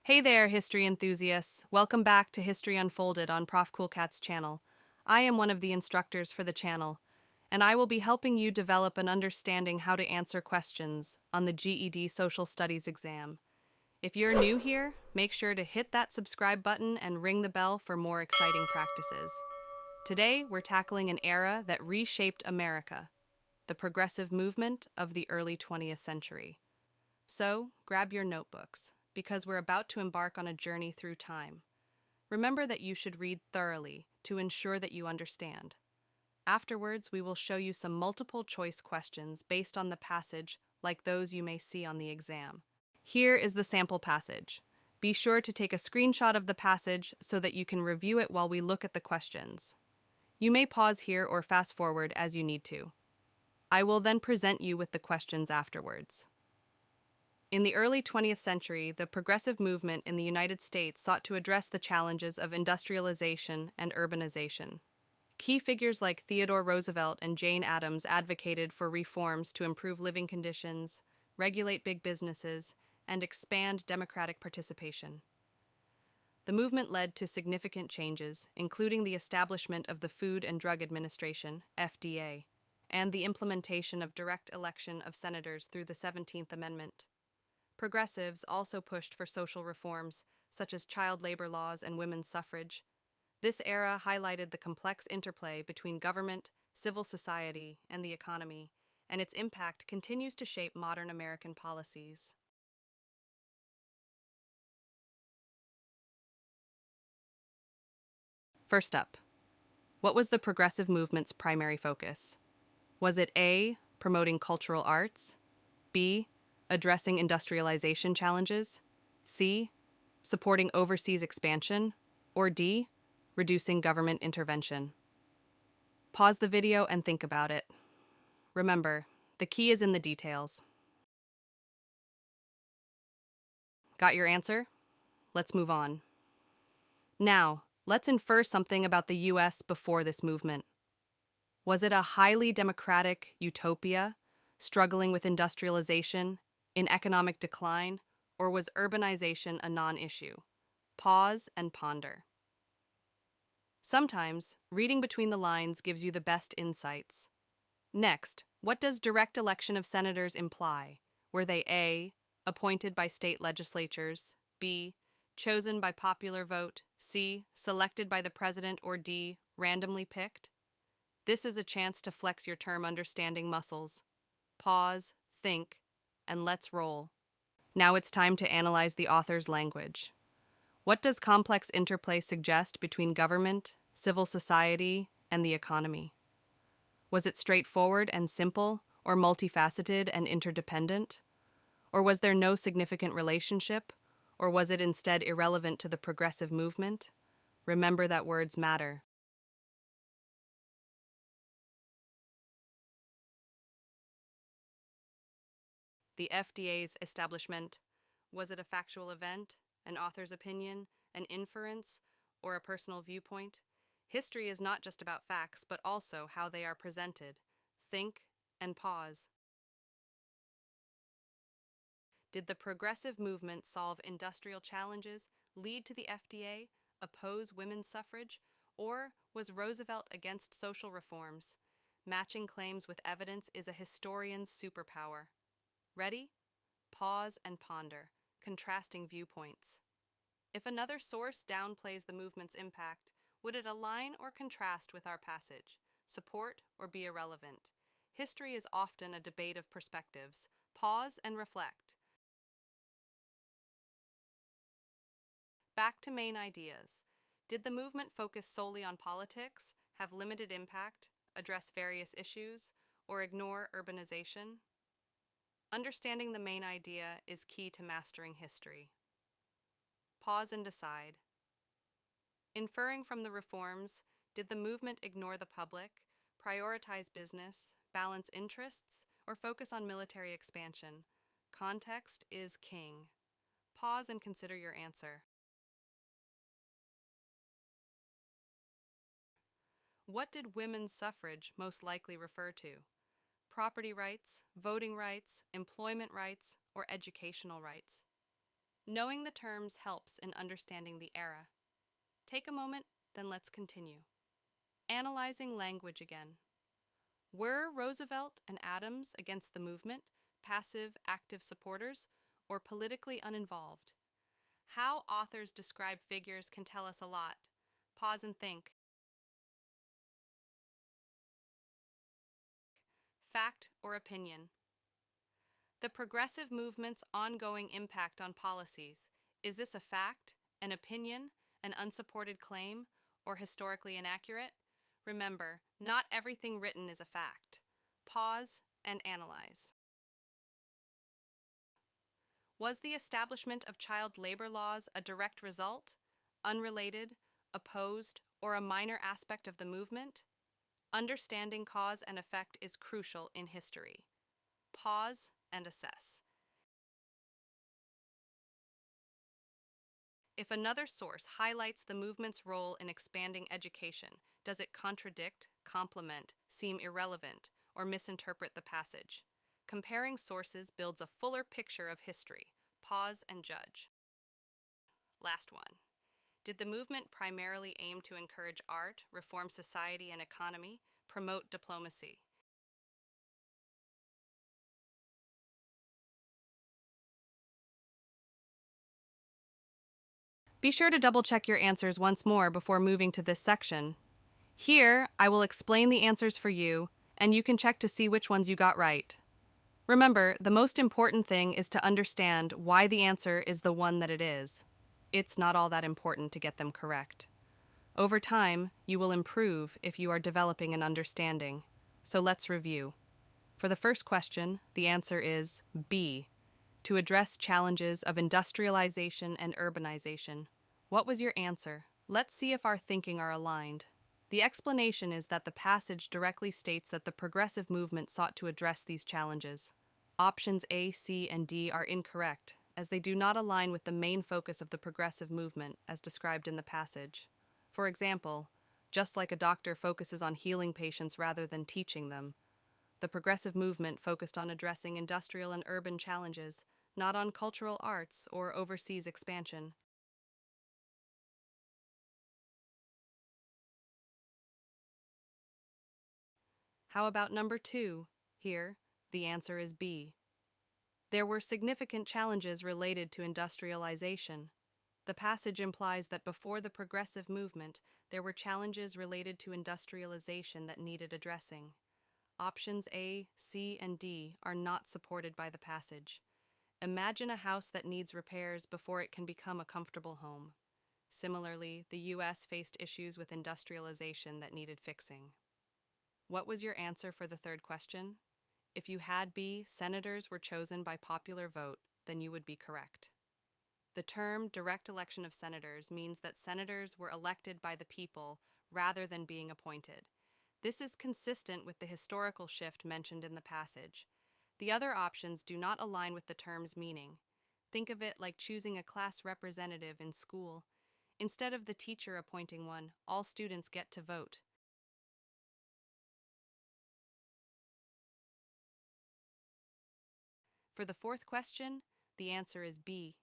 Hey there, history enthusiasts. Welcome back to History Unfolded on Prof. Cool Cat's channel. I am one of the instructors for the channel, and I will be helping you develop an understanding how to answer questions on the GED Social Studies exam. If you're new here, make sure to hit that subscribe button and ring the bell for more exciting practices. Today, we're tackling an era that reshaped America, the progressive movement of the early 20th century. So, grab your notebooks, because we're about to embark on a journey through time. Remember that you should read thoroughly to ensure that you understand. Afterwards, we will show you some multiple choice questions based on the passage, like those you may see on the exam. Here is the sample passage. Be sure to take a screenshot of the passage so that you can review it while we look at the questions. You may pause here or fast forward as you need to. I will then present you with the questions afterwards. In the early 20th century, the progressive movement in the United States sought to address the challenges of industrialization and urbanization. Key figures like Theodore Roosevelt and Jane Addams advocated for reforms to improve living conditions, regulate big businesses, and expand democratic participation. The movement led to significant changes, including the establishment of the Food and Drug Administration, FDA, and the implementation of direct election of senators through the 17th Amendment. Progressives also pushed for social reforms, such as child labor laws and women's suffrage. This era highlighted the complex interplay between government, civil society, and the economy, and its impact continues to shape modern American policies. First up, what was the progressive movement's primary focus? Was it A, promoting cultural arts, B, addressing industrialization challenges, C, supporting overseas expansion, or D, reducing government intervention? Pause the video and think about it. Remember, the key is in the details. Got your answer? Let's move on. Now, let's infer something about the US before this movement. Was it a highly democratic utopia, struggling with industrialization, in economic decline, or was urbanization a non-issue? Pause and ponder. Sometimes, reading between the lines gives you the best insights. Next, what does direct election of senators imply? Were they A, appointed by state legislatures, B, chosen by popular vote, C, selected by the president, or D, randomly picked? This is a chance to flex your term understanding muscles. Pause, think, and let's roll. Now it's time to analyze the author's language. What does complex interplay suggest between government, civil society, and the economy? Was it straightforward and simple, or multifaceted and interdependent? Or was there no significant relationship, or was it instead irrelevant to the progressive movement? Remember that words matter. The FDA's establishment, was it a factual event, an author's opinion, an inference, or a personal viewpoint? History is not just about facts, but also how they are presented. Think and pause. Did the progressive movement solve industrial challenges, lead to the FDA, oppose women's suffrage, or was Roosevelt against social reforms? Matching claims with evidence is a historian's superpower. Ready? Pause and ponder, contrasting viewpoints. If another source downplays the movement's impact, would it align or contrast with our passage, support or be irrelevant? History is often a debate of perspectives. Pause and reflect. Back to main ideas. Did the movement focus solely on politics, have limited impact, address various issues, or ignore urbanization? Understanding the main idea is key to mastering history. Pause and decide. Inferring from the reforms, did the movement ignore the public, prioritize business, balance interests, or focus on military expansion? Context is king. Pause and consider your answer. What did women's suffrage most likely refer to? Property rights, voting rights, employment rights, or educational rights? Knowing the terms helps in understanding the era. Take a moment, then let's continue. Analyzing language again. Were Roosevelt and Adams against the movement, passive, active supporters, or politically uninvolved? How authors describe figures can tell us a lot. Pause and think. Fact or opinion? The progressive movement's ongoing impact on policies. Is this a fact, an opinion, an unsupported claim, or historically inaccurate? Remember, not everything written is a fact. Pause and analyze. Was the establishment of child labor laws a direct result, unrelated, opposed, or a minor aspect of the movement? Understanding cause and effect is crucial in history. Pause and assess. If another source highlights the movement's role in expanding education, does it contradict, complement, seem irrelevant, or misinterpret the passage? Comparing sources builds a fuller picture of history. Pause and judge. Last one. Did the movement primarily aim to encourage art, reform society and economy, promote diplomacy? Be sure to double check your answers once more before moving to this section. Here, I will explain the answers for you, and you can check to see which ones you got right. Remember, the most important thing is to understand why the answer is the one that it is. It's not all that important to get them correct. Over time, you will improve if you are developing an understanding. So let's review. For the first question, the answer is B, to address challenges of industrialization and urbanization. What was your answer? Let's see if our thinking are aligned. The explanation is that the passage directly states that the progressive movement sought to address these challenges. Options A, C, and D are incorrect, as they do not align with the main focus of the progressive movement as described in the passage. For example, just like a doctor focuses on healing patients rather than teaching them, the progressive movement focused on addressing industrial and urban challenges, not on cultural arts or overseas expansion. How about number 2? Here, the answer is B. There were significant challenges related to industrialization. The passage implies that before the progressive movement, there were challenges related to industrialization that needed addressing. Options A, C, and D are not supported by the passage. Imagine a house that needs repairs before it can become a comfortable home. Similarly, the U.S. faced issues with industrialization that needed fixing. What was your answer for the third question? If you had B, senators were chosen by popular vote, then you would be correct. The term direct election of senators means that senators were elected by the people rather than being appointed. This is consistent with the historical shift mentioned in the passage. The other options do not align with the term's meaning. Think of it like choosing a class representative in school. Instead of the teacher appointing one, all students get to vote. For the fourth question, the answer is B.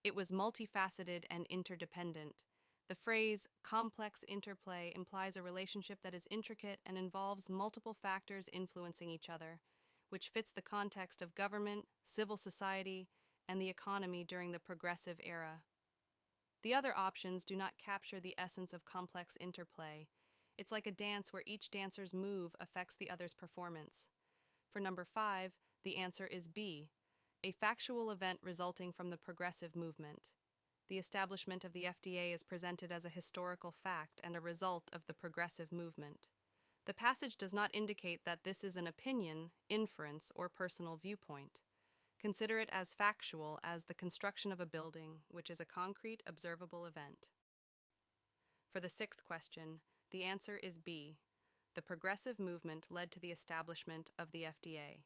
It was multifaceted and interdependent. The phrase complex interplay implies a relationship that is intricate and involves multiple factors influencing each other, which fits the context of government, civil society, and the economy during the progressive era. The other options do not capture the essence of complex interplay. It's like a dance where each dancer's move affects the other's performance. For number 5, the answer is B, a factual event resulting from the progressive movement. The establishment of the FDA is presented as a historical fact and a result of the progressive movement. The passage does not indicate that this is an opinion, inference, or personal viewpoint. Consider it as factual as the construction of a building, which is a concrete, observable event. For the sixth question, the answer is B. The progressive movement led to the establishment of the FDA.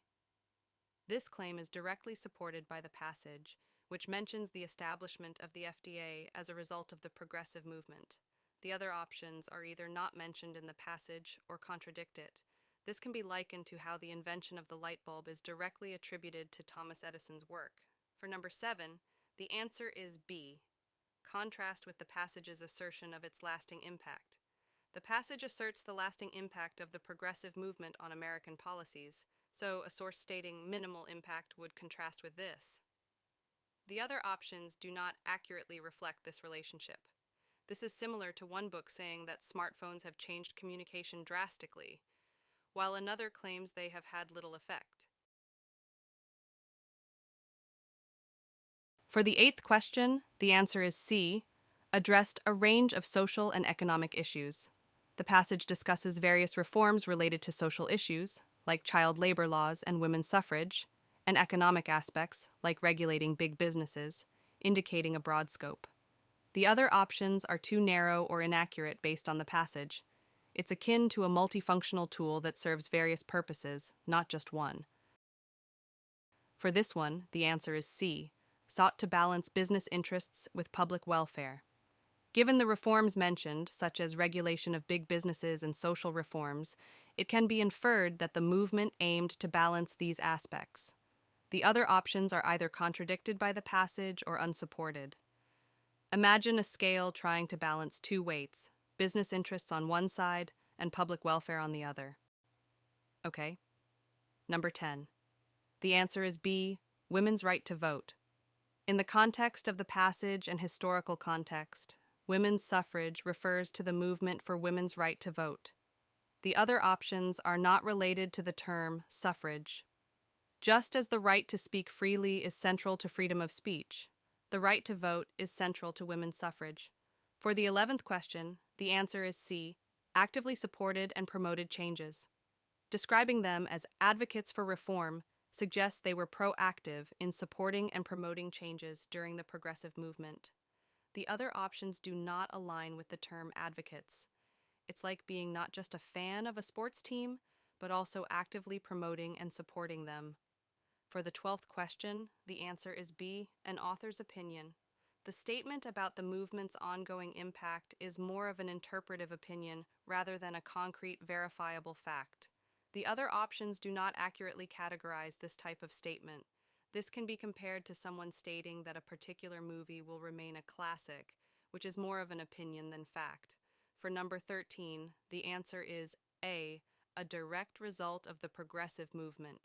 This claim is directly supported by the passage, which mentions the establishment of the FDA as a result of the progressive movement. The other options are either not mentioned in the passage or contradict it. This can be likened to how the invention of the light bulb is directly attributed to Thomas Edison's work. For number 7, The answer is B. Contrast with the passage's assertion of its lasting impact. The passage asserts the lasting impact of the progressive movement on American policies, so a source stating minimal impact would contrast with this. The other options do not accurately reflect this relationship. This is similar to one book saying that smartphones have changed communication drastically, while another claims they have had little effect. For the eighth question, the answer is C, addressed a range of social and economic issues. The passage discusses various reforms related to social issues, like child labor laws and women's suffrage, and economic aspects, like regulating big businesses, indicating a broad scope. The other options are too narrow or inaccurate based on the passage. It's akin to a multifunctional tool that serves various purposes, not just one. For this one, the answer is C, sought to balance business interests with public welfare. Given the reforms mentioned, such as regulation of big businesses and social reforms, it can be inferred that the movement aimed to balance these aspects. The other options are either contradicted by the passage or unsupported. Imagine a scale trying to balance two weights, business interests on one side and public welfare on the other. Okay. Number 10. The answer is B, women's right to vote. In the context of the passage and historical context, women's suffrage refers to the movement for women's right to vote. The other options are not related to the term suffrage. Just as the right to speak freely is central to freedom of speech, the right to vote is central to women's suffrage. For the 11th question, the answer is C, actively supported and promoted changes. Describing them as advocates for reform suggests they were proactive in supporting and promoting changes during the progressive movement. The other options do not align with the term advocates. It's like being not just a fan of a sports team, but also actively promoting and supporting them. For the 12th question, the answer is B, an author's opinion. The statement about the movement's ongoing impact is more of an interpretive opinion rather than a concrete, verifiable fact. The other options do not accurately categorize this type of statement. This can be compared to someone stating that a particular movie will remain a classic, which is more of an opinion than fact. For number 13, the answer is A, a direct result of the progressive movement.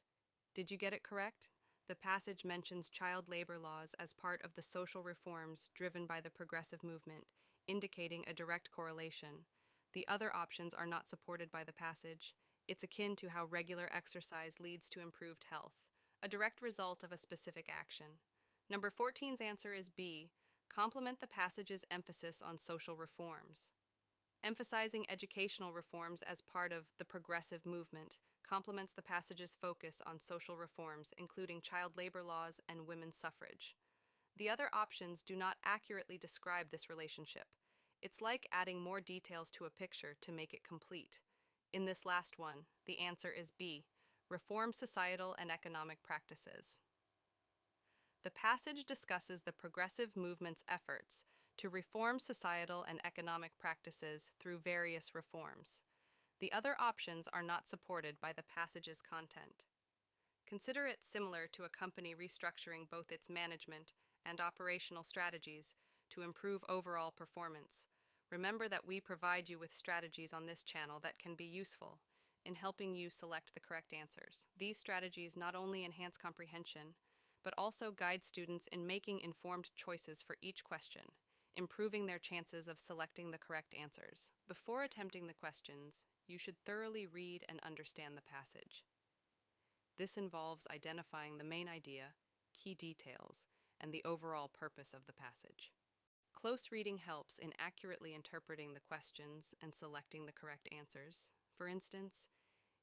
Did you get it correct? The passage mentions child labor laws as part of the social reforms driven by the progressive movement, indicating a direct correlation. The other options are not supported by the passage. It's akin to how regular exercise leads to improved health, a direct result of a specific action. Number 14's answer is B, complement the passage's emphasis on social reforms. Emphasizing educational reforms as part of the progressive movement complements the passage's focus on social reforms, including child labor laws and women's suffrage. The other options do not accurately describe this relationship. It's like adding more details to a picture to make it complete. In this last one, the answer is B, reform societal and economic practices. The passage discusses the progressive movement's efforts to reform societal and economic practices through various reforms. The other options are not supported by the passage's content. Consider it similar to a company restructuring both its management and operational strategies to improve overall performance. Remember that we provide you with strategies on this channel that can be useful in helping you select the correct answers. These strategies not only enhance comprehension, but also guide students in making informed choices for each question, improving their chances of selecting the correct answers. Before attempting the questions, you should thoroughly read and understand the passage. This involves identifying the main idea, key details, and the overall purpose of the passage. Close reading helps in accurately interpreting the questions and selecting the correct answers. For instance,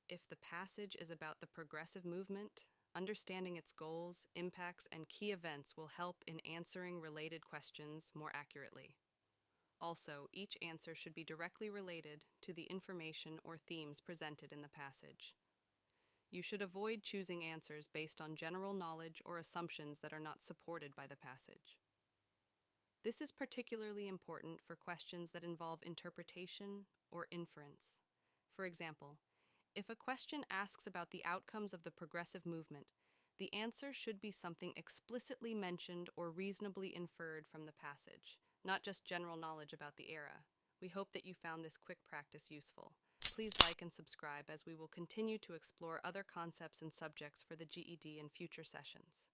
if the passage is about the progressive movement, understanding its goals, impacts, and key events will help in answering related questions more accurately. Also, each answer should be directly related to the information or themes presented in the passage. You should avoid choosing answers based on general knowledge or assumptions that are not supported by the passage. This is particularly important for questions that involve interpretation or inference. For example, if a question asks about the outcomes of the progressive movement, The answer should be something explicitly mentioned or reasonably inferred from the passage, not just general knowledge about the era. We hope that you found this quick practice useful. Please like and subscribe as we will continue to explore other concepts and subjects for the GED in future sessions.